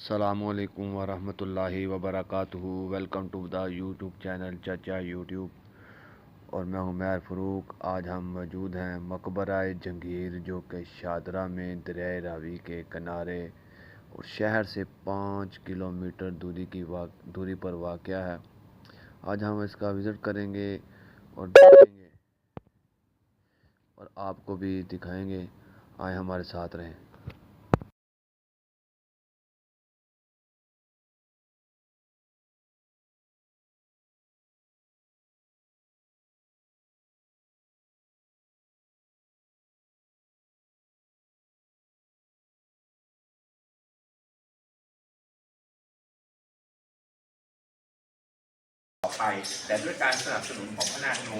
अस्सलामुअलैकुम वरहमतुल्लाहि वबरकातुहू। Welcome to the YouTube channel Chacha YouTube. और मैं हूं उमर फ़ारूक। आज हम मौजूद हैं मकबरा जंगीर, जो कि शादरा में दरिया रावी के किनारे और शहर से 5 किलोमीटर दूरी पर वाक़या है। आज हम इसका विज़िट करेंगे और देखेंगे और आपको भी दिखाएंगे। आए हमारे साथ रहें।ต่อไปแต่ด้วยการสนับสนุนของพระนางนู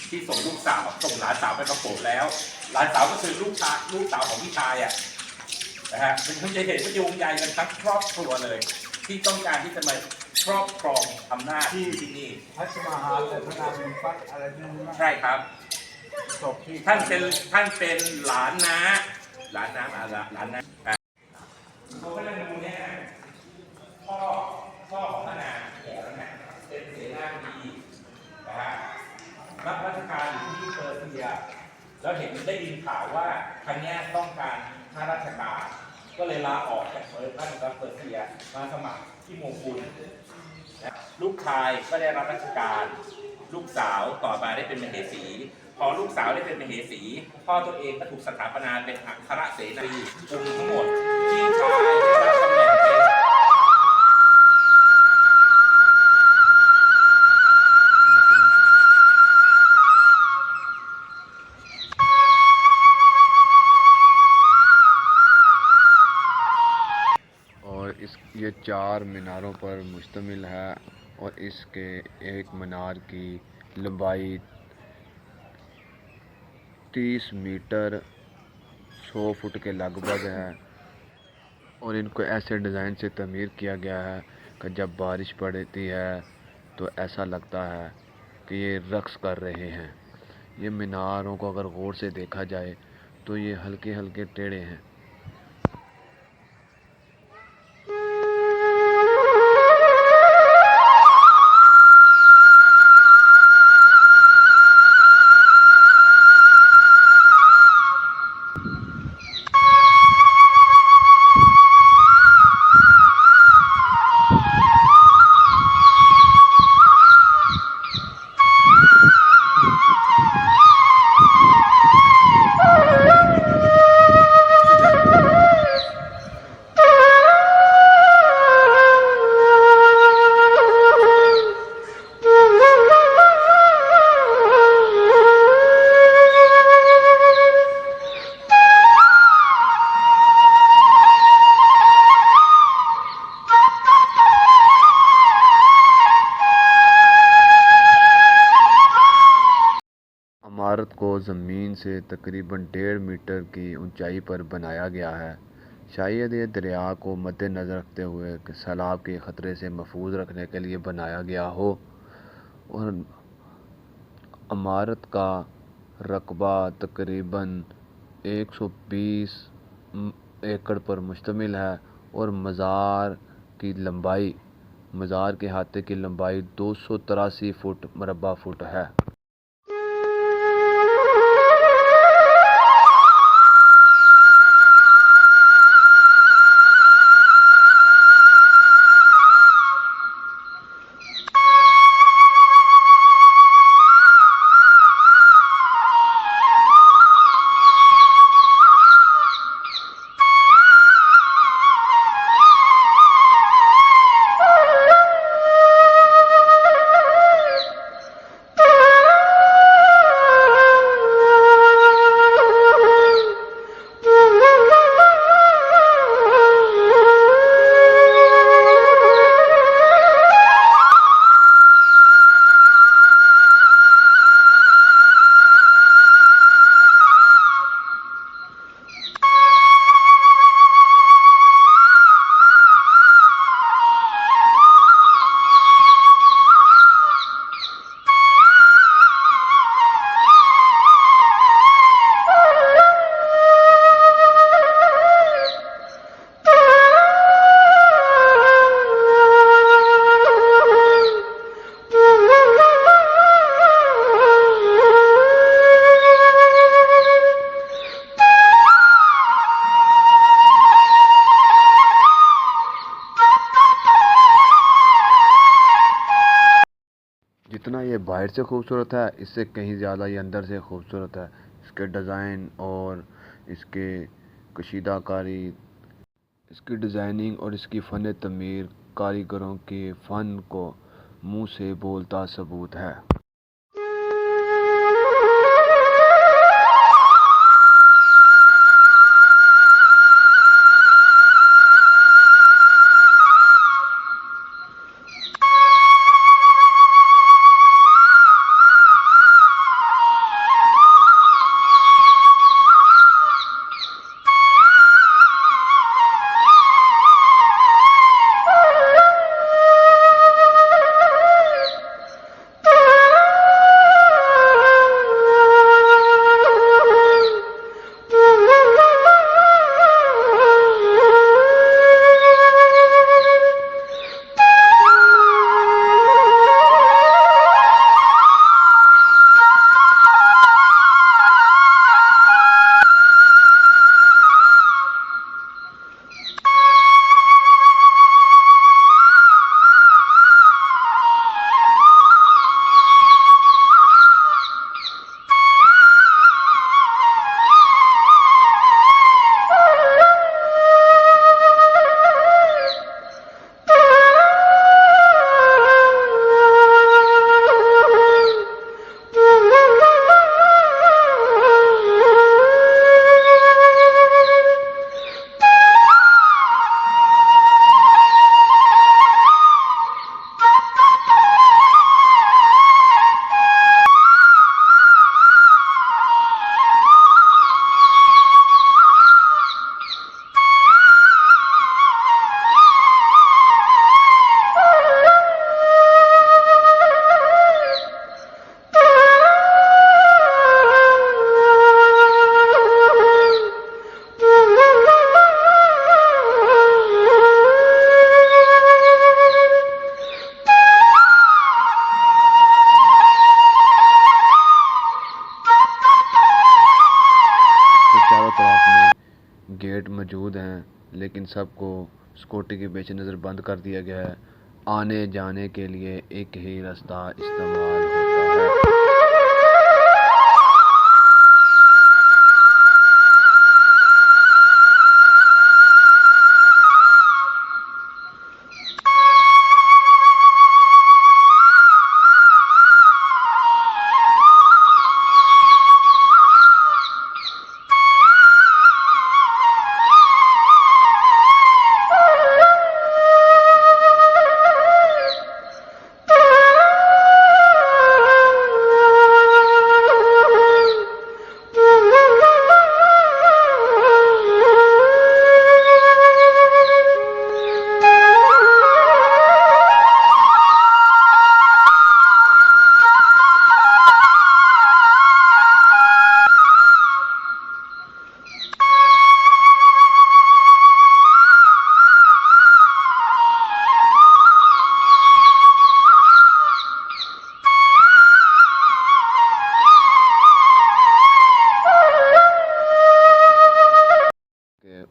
ที่ส่งลูกสาวส่งหลานสาวไปประกวดแล้วหลานสาวก็คือลูกสาวของพี่ชายนะฮะมันจะเห็นว่าโยงใยกันทั้งครอบครัวเลยที่ต้องการที่จะมาครอบครองอำนาจที่นี่ทัชมาฮาลและพระนามฟัดอะไรนั่นนะใช่ครับศพที่ท่านเป็นหลานน้าหลานน้าเขาก็เลยดูเนี่ยพ่อของพระนางแก่แล้วเนี่ยเป็นเสนาบดีนะฮะรับราชการอยู่ที่เปอร์เซียแล้วเห็นได้ยินข่าวว่าทางนี้ต้องการข้าราชการก็เลยลาออกจากราชการเปอร์เซียมาสมัครที่โมกุลนะลูกชายก็ได้รับราชการลูกสาวต่อมาได้เป็นมเหสีพอลูกสาวได้เป็นมเหสีพ่อตัวเองก็ถูกสถาปนาเป็นอัครเสนาบดีกลุ่มทั้งหมดที่ชายได้รับตำแหน่งเป็น और ये 4 मीनारों पर मुश्तमिल है और इसके एक मीनार की लंबाई 30 मीटर 100 फुट के लगभग है। और इनको ऐसे डिज़ाइन से तमीर किया गया है कि जब बारिश पड़ती है तो ऐसा लगता है कि ये रक़्स कर रहे हैं। ये मीनारों को अगर गौर से देखा जाए तो ये हल्के हल्के टेढ़े हैं। इमारत को ज़मीन से तकरीबन 1.5 मीटर की ऊंचाई पर बनाया गया है। शायद ये दरिया को मद्देनज़र रखते हुए सैलाब के ख़तरे से महफूज रखने के लिए बनाया गया हो। और इमारत का रकबा तकरीबन 120 एकड़ पर मुश्तमिल है और मज़ार के अहाते की लंबाई 283 फुट मरबा फुट है। जितना ये बाहर से खूबसूरत है, इससे कहीं ज़्यादा ये अंदर से खूबसूरत है। इसके डिज़ाइन और इसके कशीदाकारी, इसकी डिज़ाइनिंग और इसकी फ़न तमीर कारीगरों के फ़न को मुंह से बोलता सबूत है। चारों तरफ में गेट मौजूद हैं, लेकिन सबको सिक्योरिटी के पेश नज़र बंद कर दिया गया है। आने जाने के लिए एक ही रास्ता इस्तेमाल होता है।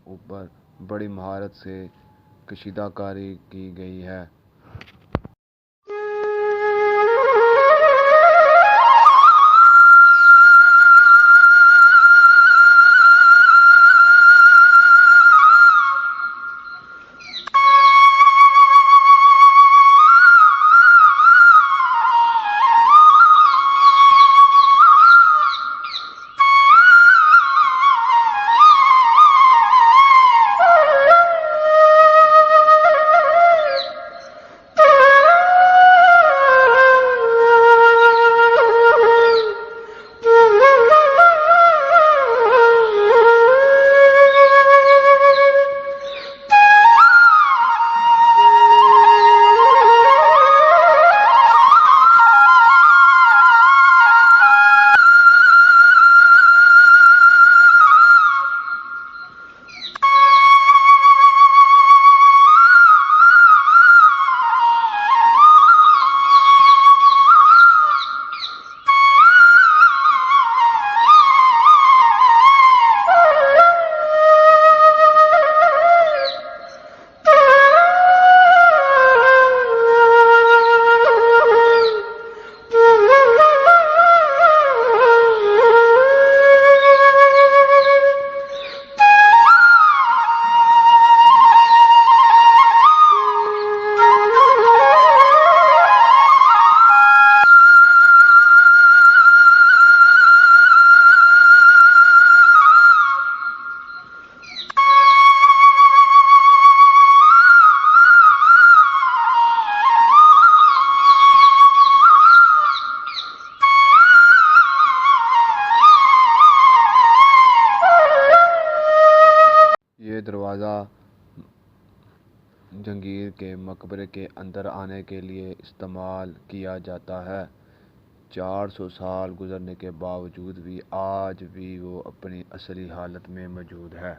ऊपर बड़ी महारत से कशीदाकारी की गई है। जहांगीर के मकबरे के अंदर आने के लिए इस्तेमाल किया जाता है। 400 साल गुजरने के बावजूद भी आज भी वो अपनी असली हालत में मौजूद है।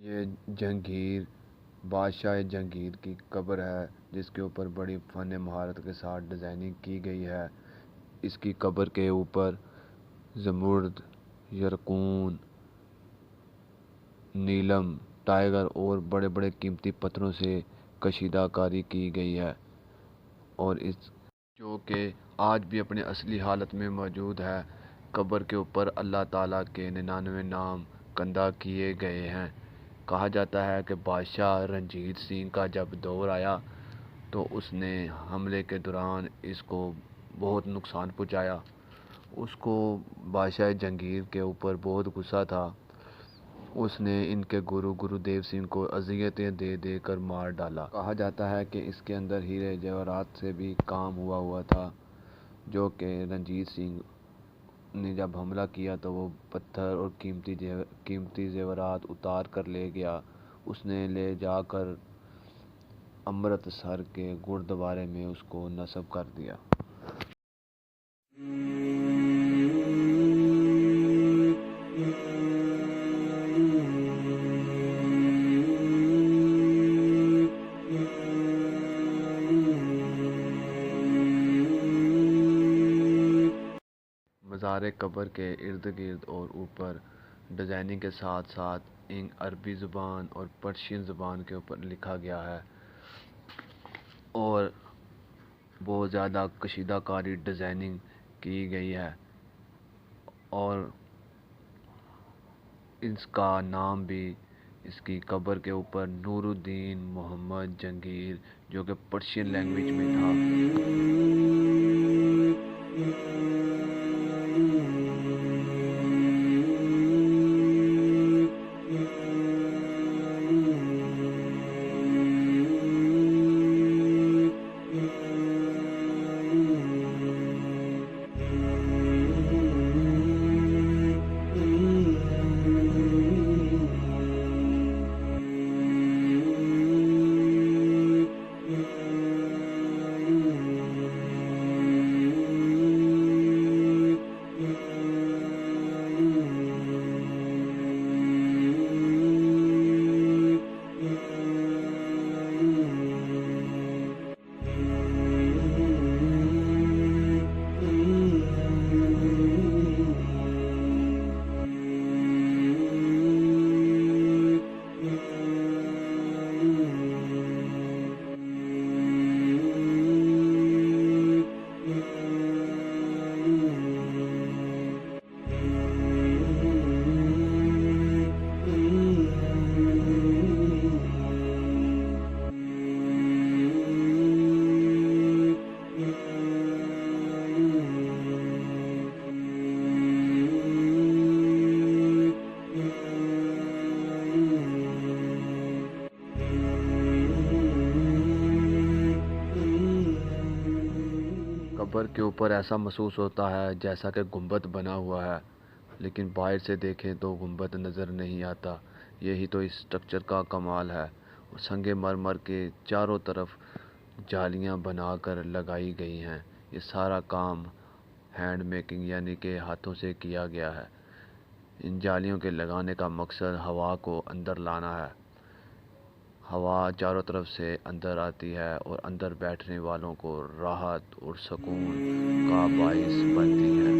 ये जहांगीर बादशाह जहांगीर की कब्र है, जिसके ऊपर बड़ी फन महारत के साथ डिज़ाइनिंग की गई है। इसकी कब्र के ऊपर ज़मुर्द, यरकून, नीलम, टाइगर और बड़े बड़े कीमती पत्थरों से कशीदाकारी की गई है, और इस जो कि आज भी अपनी असली हालत में मौजूद है। कब्र के ऊपर अल्लाह ताला के 99 नाम कंधा किए गए हैं। कहा जाता है कि बादशाह रणजीत सिंह का जब दौर आया तो उसने हमले के दौरान इसको बहुत नुकसान पहुंचाया। उसको बादशाह जहांगीर के ऊपर बहुत गुस्सा था। उसने इनके गुरुदेव सिंह को अज़ियतें दे दे कर मार डाला। कहा जाता है कि इसके अंदर हीरे जवाहरात से भी काम हुआ था, जो कि रणजीत सिंह ने जब हमला किया तो वो पत्थर और कीमती जेवरात उतार कर ले गया। उसने ले जाकर अमृतसर के गुरुद्वारे में उसको नस्ब कर दिया। मज़ार कब्र के इर्द गिर्द और ऊपर डिज़ाइनिंग के साथ साथ इन अरबी ज़ुबान और पर्शियन ज़ुबान के ऊपर लिखा गया है, और बहुत ज़्यादा कशीदाकारी डिज़ाइनिंग की गई है। और इसका नाम भी इसकी कब्र के ऊपर नूरुद्दीन मोहम्मद जहांगीर, जो कि पर्शियन लैंग्वेज में था। कब्र के ऊपर ऐसा महसूस होता है जैसा कि गुंबद बना हुआ है, लेकिन बाहर से देखें तो गुंबद नज़र नहीं आता। यही तो इस स्ट्रक्चर का कमाल है। संगमरमर के चारों तरफ जालियां बनाकर लगाई गई हैं। ये सारा काम हैंड मेकिंग यानी कि हाथों से किया गया है। इन जालियों के लगाने का मकसद हवा को अंदर लाना है। हवा चारों तरफ से अंदर आती है और अंदर बैठने वालों को राहत और सुकून का बाइस बनती है।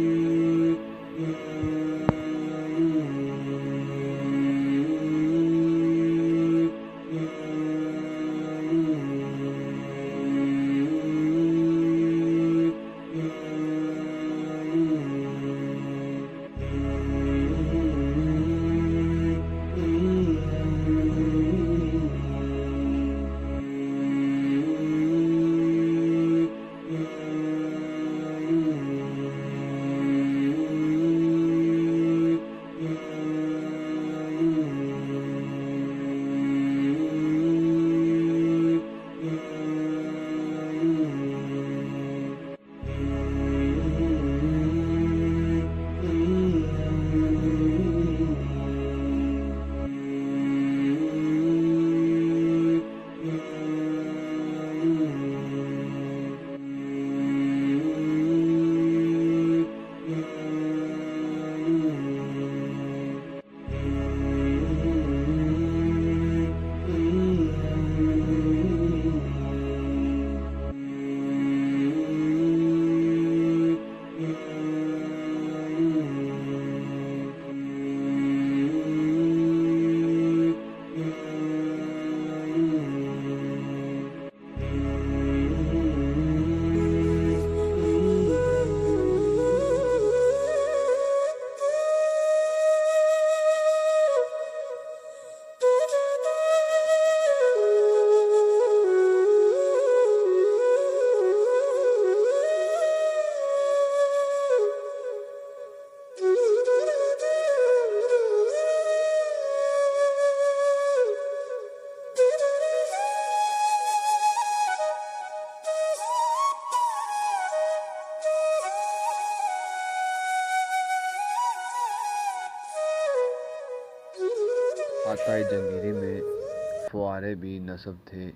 आताई जंगीरी में फुआरे भी नस्ब थे,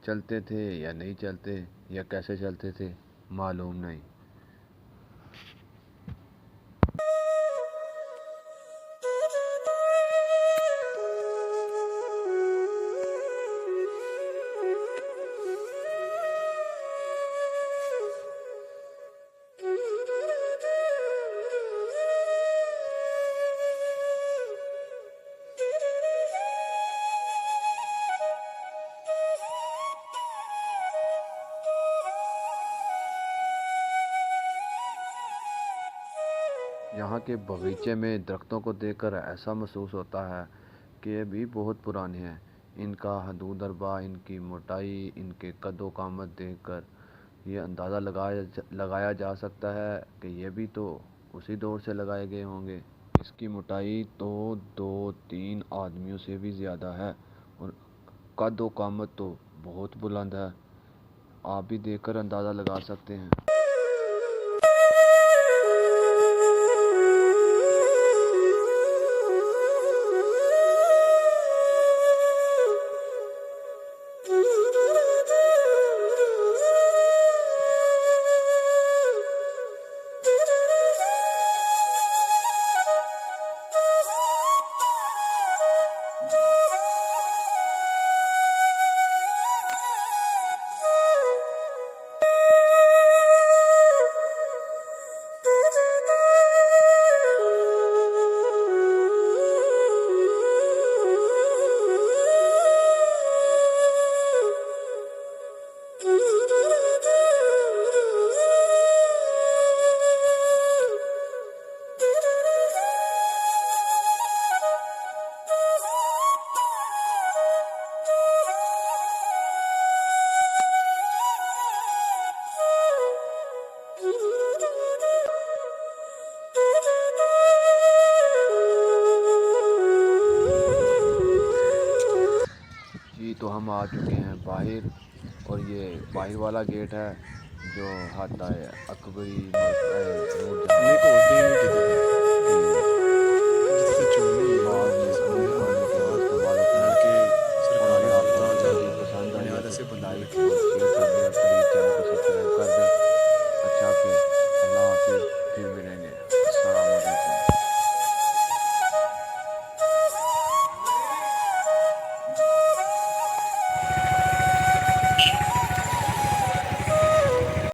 चलते थे या नहीं चलते या कैसे चलते थे मालूम नहीं। यहाँ के बगीचे में दरख्तों को देखकर ऐसा महसूस होता है कि ये भी बहुत पुराने हैं। इनका हदूद अरबा, इनकी मोटाई, इनके कदो कामत देखकर ये अंदाज़ा लगाया जा सकता है कि ये भी तो उसी दौर से लगाए गए होंगे। इसकी मोटाई तो 2-3 आदमियों से भी ज़्यादा है और कदो कामत तो बहुत बुलंद है। आप भी देखकर अंदाज़ा लगा सकते हैं। तो हम आ चुके हैं बाहर और ये बाहर वाला गेट है जो हाता है अकबरी เลย